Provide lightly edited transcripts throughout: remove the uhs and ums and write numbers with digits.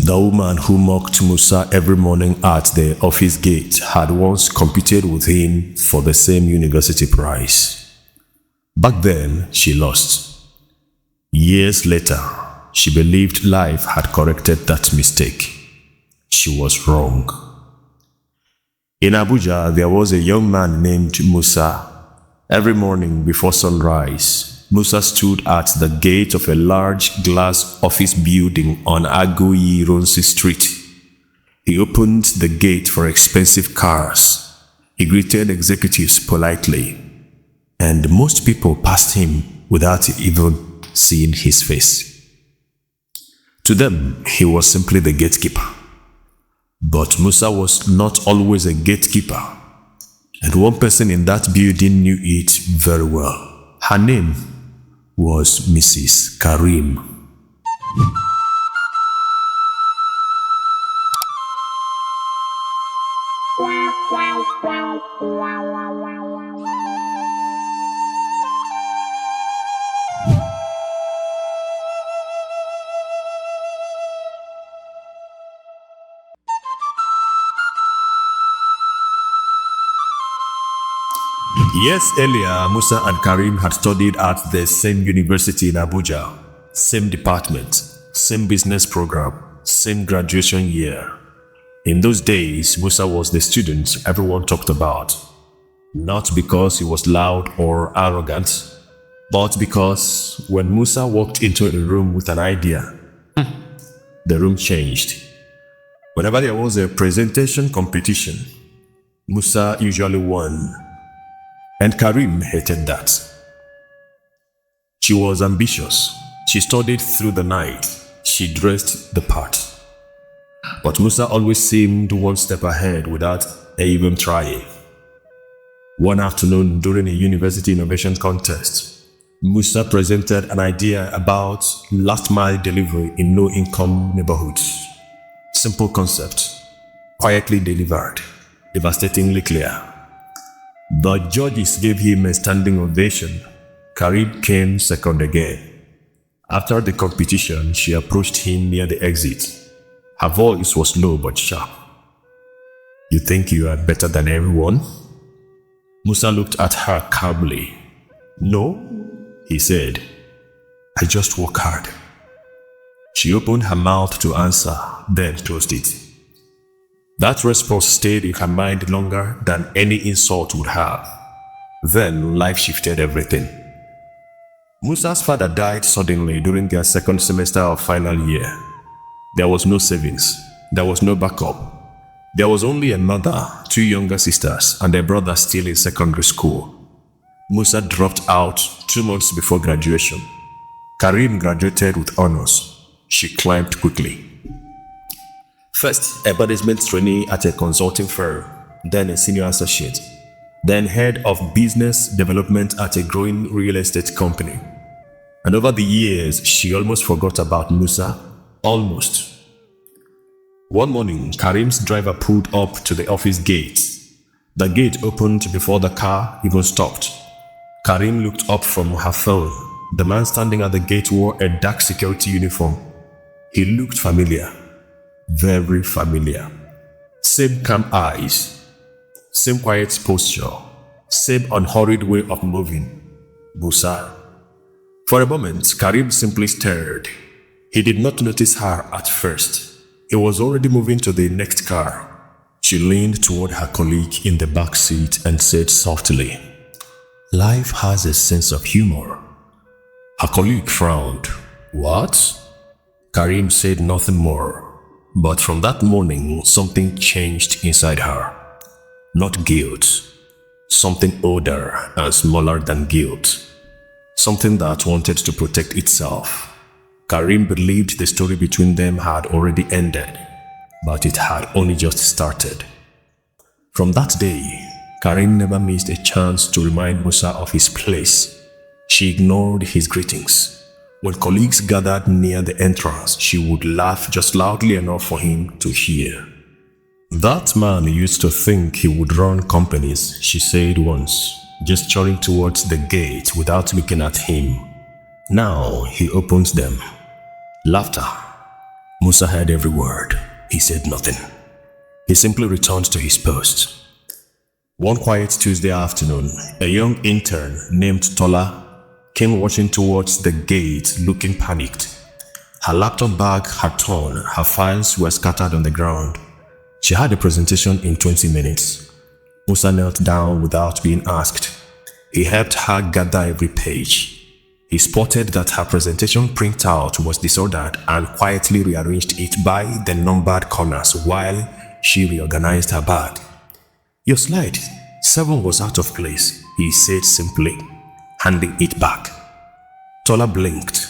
The woman who mocked Musa every morning at the office gate had once competed with him for the same university prize. Back then, she lost. Years later, she believed life had corrected that mistake. She was wrong. In Abuja, there was a young man named Musa. Every morning before sunrise, Musa stood at the gate of a large glass office building on Aguiyi Street. He opened the gate for expensive cars. He greeted executives politely, and most people passed him without even seeing his face. To them, he was simply the gatekeeper. But Musa was not always a gatekeeper, and one person in that building knew it very well. Her name was Mrs. Karim. Years earlier, Musa and Karim had studied at the same university in Abuja, same department, same business program, same graduation year. In those days, Musa was the student everyone talked about, not because he was loud or arrogant, but because when Musa walked into a room with an idea, the room changed. Whenever there was a presentation competition, Musa usually won. And Karim hated that. She was ambitious. She studied through the night. She dressed the part. But Musa always seemed one step ahead without even trying. One afternoon during a university innovation contest, Musa presented an idea about last-mile delivery in low-income neighborhoods. Simple concept, quietly delivered, devastatingly clear. The judges gave him a standing ovation. Karim came second again. After the competition, she approached him near the exit. Her voice was low but sharp. "You think you are better than everyone?" Musa looked at her calmly. "No," he said. "I just work hard." She opened her mouth to answer, then closed it. That response stayed in her mind longer than any insult would have. Then life shifted everything. Musa's father died suddenly during their second semester of final year. There was no savings. There was no backup. There was only a mother, two younger sisters, and a brother still in secondary school. Musa dropped out 2 months before graduation. Karim graduated with honors. She climbed quickly. First, a management trainee at a consulting firm, then a senior associate, then head of business development at a growing real estate company. And over the years, she almost forgot about Musa. Almost. One morning, Karim's driver pulled up to the office gate. The gate opened before the car even stopped. Karim looked up from her phone. The man standing at the gate wore a dark security uniform. He looked familiar. Very familiar. Same calm eyes, same quiet posture, same unhurried way of moving. Musa. For a moment, Karim simply stared. He did not notice her at first. He was already moving to the next car. She leaned toward her colleague in the back seat and said softly, "Life has a sense of humor." Her colleague frowned. "What?" Karim said nothing more. But from that morning, something changed inside her. Not guilt. Something older and smaller than guilt. Something that wanted to protect itself. Karim believed the story between them had already ended, but it had only just started. From that day, Karim never missed a chance to remind Musa of his place. She ignored his greetings. When colleagues gathered near the entrance, she would laugh just loudly enough for him to hear. "That man used to think he would run companies," she said once, gesturing towards the gate without looking at him. "Now he opens them." Laughter. Musa heard every word. He said nothing. He simply returned to his post. One quiet Tuesday afternoon, a young intern named Tola came walking towards the gate looking panicked. Her laptop bag had torn, her files were scattered on the ground. She had a presentation in 20 minutes. Musa knelt down without being asked. He helped her gather every page. He spotted that her presentation printout was disordered and quietly rearranged it by the numbered corners while she reorganized her bag. "Your slide 7 was out of place," he said simply, handing it back. Tola blinked.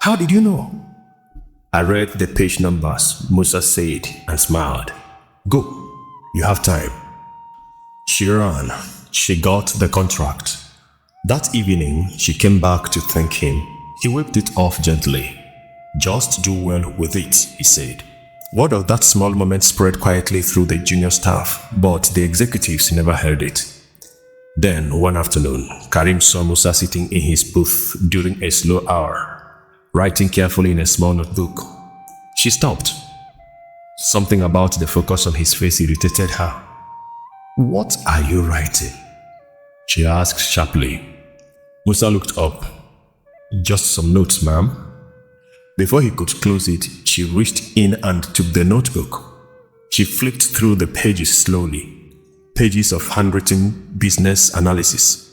"How did you know?" "I read the page numbers," Musa said and smiled. "Go, you have time." She ran. She got the contract. That evening, she came back to thank him. He wiped it off gently. "Just do well with it," he said. Word of that small moment spread quietly through the junior staff, but the executives never heard it. Then, one afternoon, Karim saw Musa sitting in his booth during a slow hour, writing carefully in a small notebook. She stopped. Something about the focus on his face irritated her. "What are you writing?" she asked sharply. Musa looked up. "Just some notes, ma'am." Before he could close it, she reached in and took the notebook. She flipped through the pages slowly. Pages of handwritten business analysis,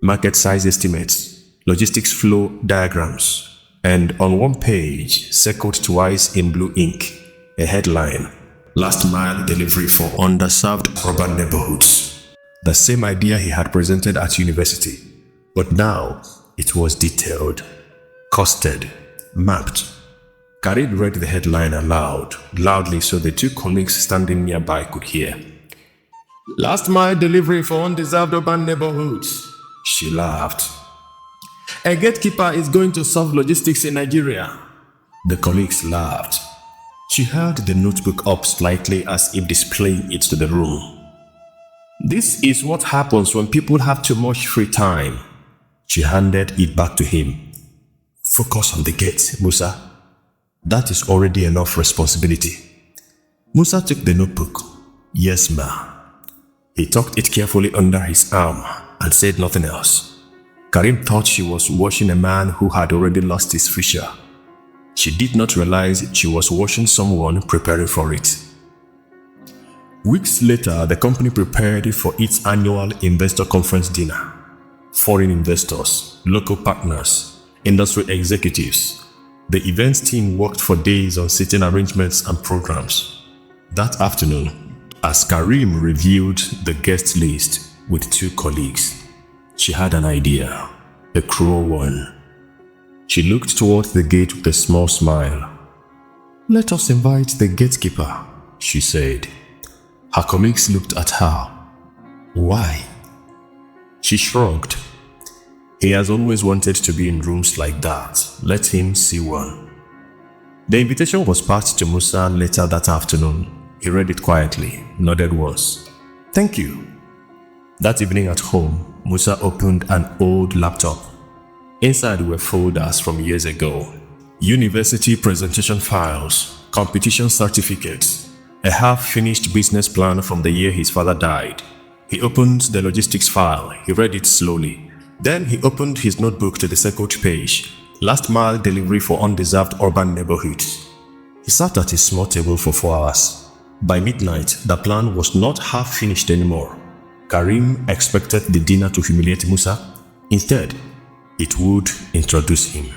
market size estimates, logistics flow diagrams, and on one page, circled twice in blue ink, a headline, "Last mile delivery for underserved urban neighborhoods." The same idea he had presented at university, but now it was detailed, costed, mapped. Karim read the headline aloud, loudly so the 2 colleagues standing nearby could hear. "Last mile delivery for undeserved urban neighborhoods." She laughed. "A gatekeeper is going to solve logistics in Nigeria." The colleagues laughed. She held the notebook up slightly as if displaying it to the room. "This is what happens when people have too much free time." She handed it back to him. "Focus on the gate, Musa. That is already enough responsibility." Musa took the notebook. "Yes, ma." He tucked it carefully under his arm and said nothing else. Karim thought she was watching a man who had already lost his future. She did not realize she was watching someone preparing for it. Weeks later, the company prepared for its annual investor conference dinner. Foreign investors, local partners, industry executives. The events team worked for days on seating arrangements and programs. That afternoon, as Karim reviewed the guest list with 2 colleagues, she had an idea, a cruel one. She looked toward the gate with a small smile. "Let us invite the gatekeeper," she said. Her colleagues looked at her. "Why?" She shrugged. "He has always wanted to be in rooms like that. Let him see one." The invitation was passed to Musa later that afternoon. He read it quietly, nodded once. "Thank you." That evening at home, Musa opened an old laptop. Inside were folders from years ago. University presentation files, competition certificates, a half-finished business plan from the year his father died. He opened the logistics file. He read it slowly. Then he opened his notebook to the circled page, "Last mile delivery for undeserved urban neighborhoods." He sat at his small table for 4 hours. By midnight, the plan was not half finished anymore. Karim expected the dinner to humiliate Musa. Instead, it would introduce him.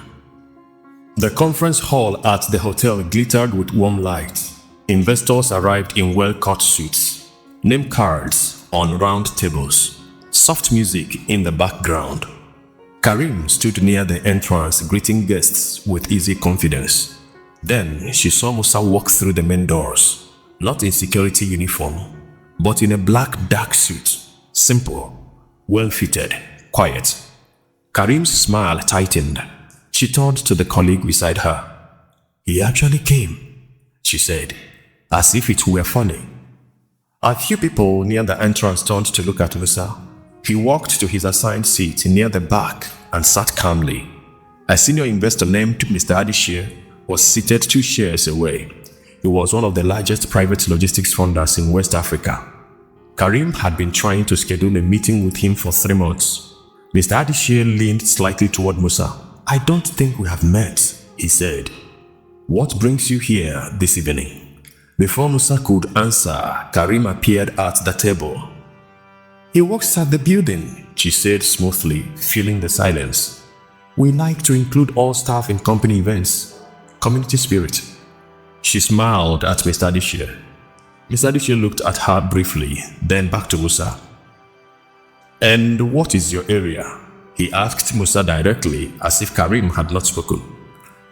The conference hall at the hotel glittered with warm light. Investors arrived in well-cut suits, name cards on round tables, soft music in the background. Karim stood near the entrance greeting guests with easy confidence. Then she saw Musa walk through the main doors, not in security uniform, but in a black dark suit, simple, well-fitted, quiet. Karim's smile tightened. She turned to the colleague beside her. "He actually came," she said, as if it were funny. A few people near the entrance turned to look at Musa. He walked to his assigned seat near the back and sat calmly. A senior investor named Mr. Adishir was seated 2 chairs away. He was one of the largest private logistics funders in West Africa. Karim had been trying to schedule a meeting with him for 3 months. Mr. Adishie leaned slightly toward Musa. "I don't think we have met," he said. "What brings you here this evening?" Before Musa could answer, Karim appeared at the table. "He works at the building," she said smoothly, filling the silence. "We like to include all staff in company events. Community spirit." She smiled at Mr. Adishie. Mr. Adishie looked at her briefly, then back to Musa. "And what is your area?" he asked Musa directly, as if Karim had not spoken.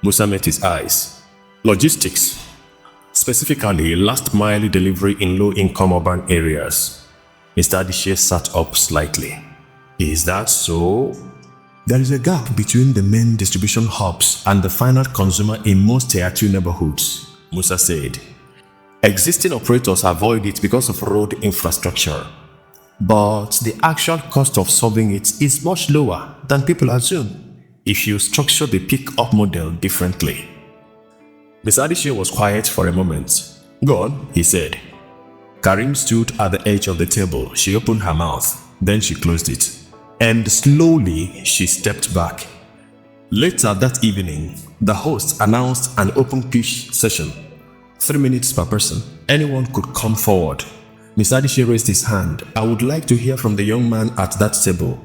Musa met his eyes. "Logistics. Specifically, last-mile delivery in low-income urban areas." Mr. Adishie sat up slightly. "Is that so?" "There is a gap between the main distribution hubs and the final consumer in most Tier 2 neighborhoods," Musa said. "Existing operators avoid it because of road infrastructure. But the actual cost of solving it is much lower than people assume if you structure the pick-up model differently." Mr. Adishie was quiet for a moment. "Go on," he said. Karim stood at the edge of the table. She opened her mouth, then she closed it. And slowly, she stepped back. Later that evening, the host announced an open pitch session. 3 minutes per person. Anyone could come forward. Mr. Adishie raised his hand. "I would like to hear from the young man at that table."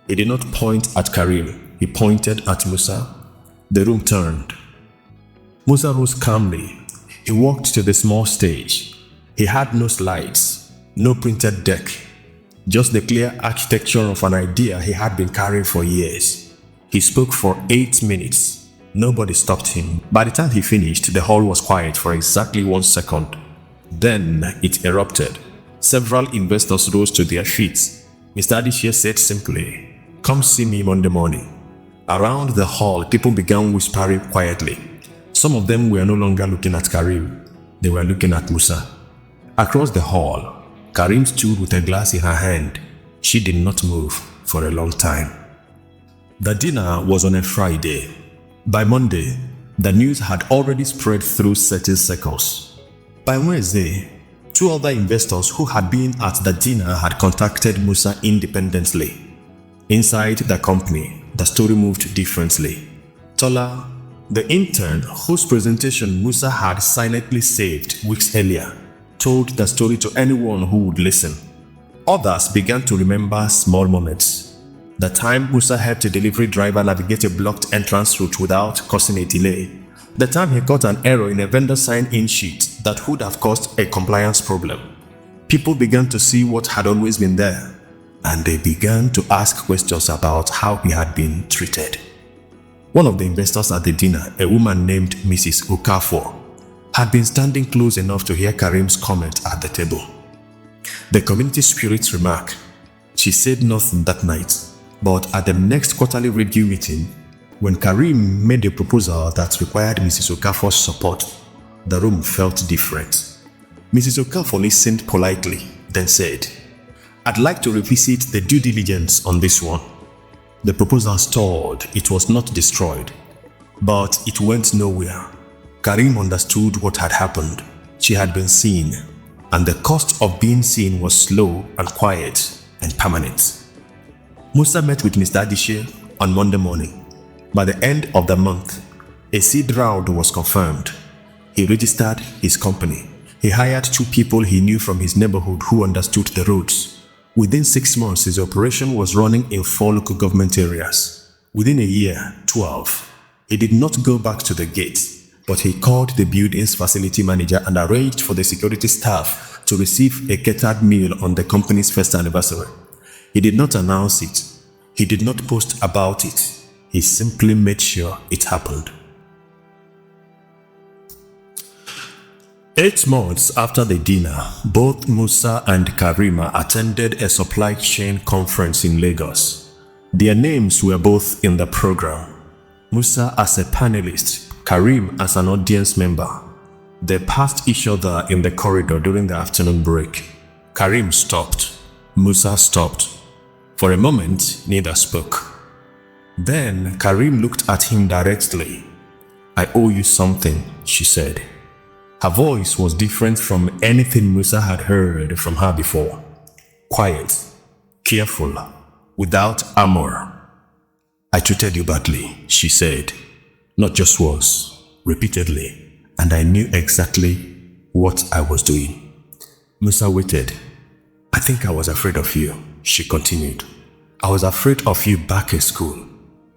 He did not point at Karim. He pointed at Musa. The room turned. Musa rose calmly. He walked to the small stage. He had no slides, no printed deck, just the clear architecture of an idea he had been carrying for years. He spoke for 8 minutes. Nobody stopped him. By the time he finished, the hall was quiet for exactly 1 second. Then it erupted. Several investors rose to their feet. Mr. Adishie said simply, "Come see me Monday morning." Around the hall, people began whispering quietly. Some of them were no longer looking at Karim. They were looking at Musa. Across the hall, Karim stood with a glass in her hand. She did not move for a long time. The dinner was on a Friday. By Monday, the news had already spread through certain circles. By Wednesday, 2 other investors who had been at the dinner had contacted Musa independently. Inside the company, the story moved differently. Tola, the intern whose presentation Musa had silently saved weeks earlier, told the story to anyone who would listen. Others began to remember small moments. The time Musa helped a delivery driver navigate a blocked entrance route without causing a delay. The time he caught an error in a vendor sign-in sheet that would have caused a compliance problem. People began to see what had always been there, and they began to ask questions about how he had been treated. One of the investors at the dinner, a woman named Mrs. Okafor, had been standing close enough to hear Karim's comment at the table. The community spirit remark. She said nothing that night, but at the next quarterly review meeting, when Karim made a proposal that required Mrs. Okafor's support, the room felt different. Mrs. Okafor listened politely, then said, "I'd like to revisit the due diligence on this one." The proposal stalled. It was not destroyed, but it went nowhere. Karim understood what had happened. She had been seen, and the cost of being seen was slow and quiet and permanent. Musa met with Mr. Adishie on Monday morning. By the end of the month, a seed round was confirmed. He registered his company. He hired 2 people he knew from his neighborhood who understood the roads. Within 6 months, his operation was running in 4 local government areas. Within a year, 12. He did not go back to the gate, but he called the building's facility manager and arranged for the security staff to receive a catered meal on the company's first anniversary. He did not announce it. He did not post about it. He simply made sure it happened. 8 months after the dinner, both Musa and Karima attended a supply chain conference in Lagos. Their names were both in the program. Musa as a panelist, Karim as an audience member. They passed each other in the corridor during the afternoon break. Karim stopped. Musa stopped. For a moment, neither spoke. Then Karim looked at him directly. I owe you something, she said. Her voice was different from anything Musa had heard from her before. Quiet, careful, without armor. I treated you badly, she said. Not just once, repeatedly, and I knew exactly what I was doing. Musa waited. I think I was afraid of you, she continued. I was afraid of you back in school.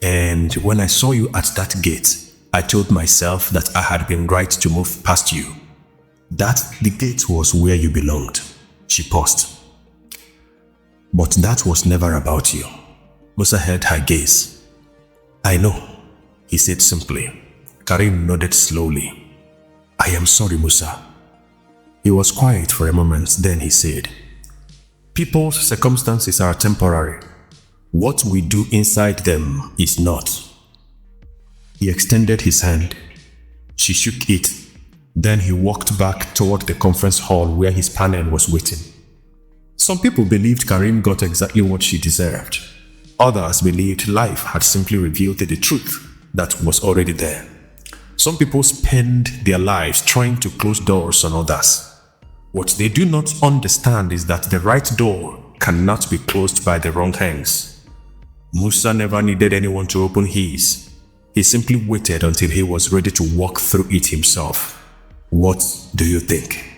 And when I saw you at that gate, I told myself that I had been right to move past you. That the gate was where you belonged. She paused. But that was never about you. Musa held her gaze. I know, he said simply. Karim nodded slowly. I am sorry, Musa. He was quiet for a moment, then he said, people's circumstances are temporary. What we do inside them is not. He extended his hand. She shook it. Then he walked back toward the conference hall where his panel was waiting. Some people believed Karim got exactly what she deserved. Others believed life had simply revealed the truth that was already there. Some people spend their lives trying to close doors on others. What they do not understand is that the right door cannot be closed by the wrong hands. Musa never needed anyone to open his. He simply waited until he was ready to walk through it himself. What do you think?